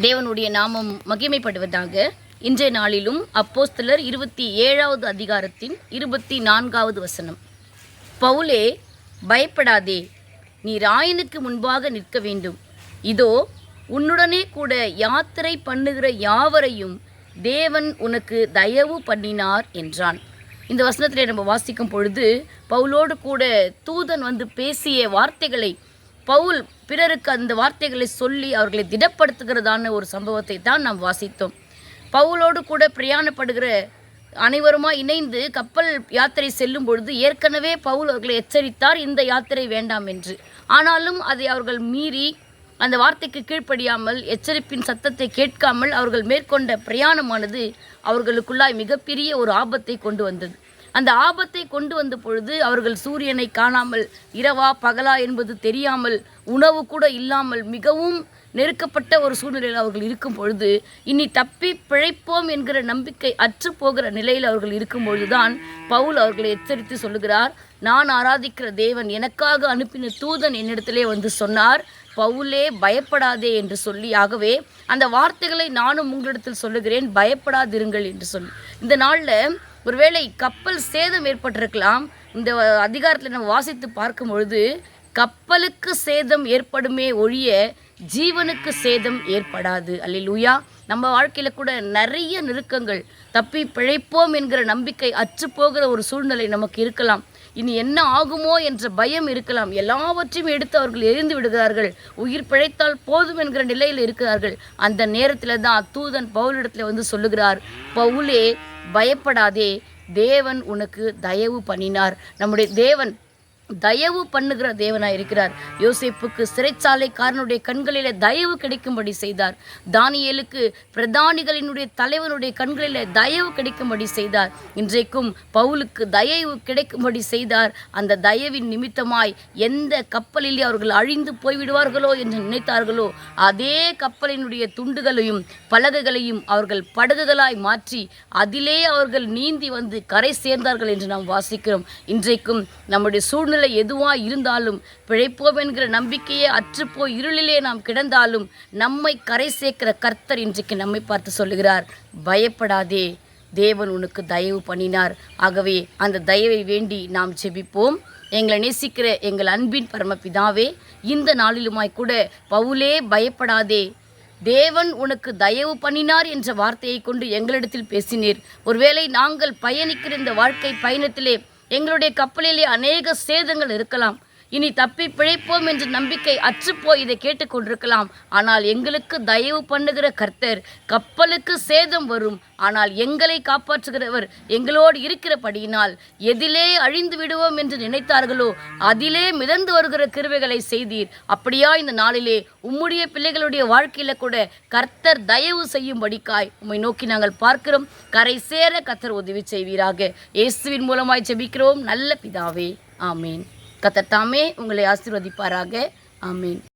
தேவனுடைய நாமம் மகிமைப்படுவதாக. இன்றைய நாளிலும் அப்போஸ்தலர் 27வது அதிகாரத்தின் 24வது வசனம். பவுலே, பயப்படாதே, நீ ராயனுக்கு முன்பாக நிற்க வேண்டும். இதோ உன்னுடனே கூட யாத்திரை பண்ணுகிற யாவரையும் தேவன் உனக்கு தயவு பண்ணினார் என்றான். இந்த வசனத்திலே நம்ம வாசிக்கும் பொழுது பவுலோடு கூட தூதன் வந்து பேசிய வார்த்தைகளை, பவுல் பிறருக்கு அந்த வார்த்தைகளை சொல்லி அவர்களை திடப்படுத்துகிறதான ஒரு சம்பவத்தை தான் நாம் வாசித்தோம். பவுலோடு கூட பிரயாணப்படுகிற அனைவருமா இணைந்து கப்பல் யாத்திரை செல்லும் பொழுது ஏற்கனவே பவுல் அவர்களை எச்சரித்தார், இந்த யாத்திரை வேண்டாம் என்று. ஆனாலும் அதை அவர்கள் மீறி அந்த வார்த்தைக்கு கீழ்ப்படியாமல், எச்சரிப்பின் சத்தத்தை கேட்காமல் அவர்கள் மேற்கொண்ட பிரயாணமானது அவர்களுக்குள்ளாய் மிகப்பெரிய ஒரு ஆபத்தை கொண்டு வந்தது. அந்த ஆபத்தை கொண்டு வந்த பொழுது அவர்கள் சூரியனை காணாமல், இரவா பகலா என்பது தெரியாமல், உணவு கூட இல்லாமல் மிகவும் நெருக்கப்பட்ட ஒரு சூழ்நிலையில் அவர்கள் இருக்கும் பொழுது, இனி தப்பி பிழைப்போம் என்கிற நம்பிக்கை அற்று போகிற நிலையில் அவர்கள் இருக்கும் பொழுதுதான் பவுல் அவர்களை எச்சரித்து சொல்லுகிறார், நான் ஆராதிக்கிற தேவன் எனக்காக அனுப்பின தூதன் என்னிடத்திலே வந்து சொன்னார், பவுலே பயப்படாதே என்று சொல்லி. ஆகவே அந்த வார்த்தைகளை நானும் உங்களிடத்தில் சொல்லுகிறேன், பயப்படாதிருங்கள் என்று சொல்லி. இந்த நாளில் ஒருவேளை கப்பல் சேதம் ஏற்பட்டிருக்கலாம். இந்த அதிகாரத்தில் நம்ம வாசித்து பார்க்கும் பொழுது கப்பலுக்கு சேதம் ஏற்படுமே ஒழிய ஜீவனுக்கு சேதம் ஏற்படாது. அல்லேலூயா. நம்ம வாழ்க்கையில் கூட நிறைய நெருக்கங்கள், தப்பி பிழைப்போம் என்கிற நம்பிக்கை அற்று போகிற ஒரு சூழ்நிலை நமக்கு இருக்கலாம். இனி என்ன ஆகுமோ என்ற பயம் இருக்கலாம். எல்லாவற்றையும் எடுத்து அவர்கள் எரிந்து விடுகிறார்கள். உயிர் பிழைத்தால் போதும் என்கிற நிலையில் இருக்கிறார்கள். அந்த நேரத்தில் தான் தூதன் பவுலிடத்தில் வந்து சொல்லுகிறார், பவுலே பயப்படாதே, தேவன் உனக்கு தயவு பண்ணினார். நம்முடைய தேவன் தயவு பண்ணுகிற தேவனாய் இருக்கிறார். யோசேப்புக்கு சிறைச்சாலைக்காரனுடைய கண்களில் தயவு கிடைக்கும்படி செய்தார். தானியேலுக்கு பிரதானிகளினுடைய தலைவனுடைய கண்களில் தயவு கிடைக்கும்படி செய்தார். இன்றைக்கும் பவுலுக்கு தயவு கிடைக்கும்படி செய்தார். அந்த தயவின் நிமித்தமாய் எந்த கப்பலிலே அவர்கள் அழிந்து போய்விடுவார்களோ என்று நினைத்தார்களோ அதே கப்பலினுடைய துண்டுகளையும் பலகைகளையும் அவர்கள் படகுகளாய் மாற்றி அதிலே அவர்கள் நீந்தி வந்து கரை சேர்ந்தார்கள் என்று நாம் வாசிக்கிறோம். இன்றைக்கும் நம்முடைய சூழ்நிலை எதுவாக இருந்தாலும், பிழைப்போம் என்கிற நம்பிக்கையே அற்றுப்போய் இருளிலே நாம் கிடந்தாலும் நம்மை கரை சேர்க்கிற கர்த்தர் இன்றைக்கு நம்மை பார்த்து சொல்லுகிறார், பயப்படாதே, தேவன் உனக்கு தயவு பண்ணினார். ஆகவே அந்த தயவை வேண்டி நாம் ஜெபிப்போம். எங்களை நேசிக்கிற எங்கள் அன்பின் பரமபிதாவே, இந்த நாளிலுமாய் கூட பவுலே பயப்படாதே, தேவன் உனக்கு தயவு பண்ணினார் என்ற வார்த்தையை கொண்டு எங்களிடத்தில் பேசினீர். ஒருவேளை நாங்கள் பயணிக்கிற இந்த வாழ்க்கை பயணத்திலே எங்களுடைய கப்பலிலே அநேக சேதங்கள் இருக்கலாம். இனி தப்பி பிழைப்போம் என்ற நம்பிக்கை அற்றுப்போய் இதை கேட்டுக்கொண்டிருக்கலாம். ஆனால் எங்களுக்கு தயவு பண்ணுகிற கர்த்தர், கப்பலுக்கு சேதம் வரும், ஆனால் எங்களை காப்பாற்றுகிறவர் எங்களோடு இருக்கிறபடியினால் எதிலே அழிந்து விடுவோம் என்று நினைத்தார்களோ அதிலே மிதந்து வருகிற கிருபைகளை செய்தீர். அப்படியா இந்த நாளிலே உம்முடைய பிள்ளைகளுடைய வாழ்க்கையில கூட கர்த்தர் தயவு செய்யும்படிக்காய் உம்மை நோக்கி நாங்கள் பார்க்கிறோம். கரை சேர கர்த்தர் உதவி செய்வீராக. இயேசுவின் மூலமாய் ஜெபிக்கிறோம் நல்ல பிதாவே, ஆமேன். கர்த்தர் தாமே உங்களை ஆசீர்வதிப்பாராக. ஆமேன்.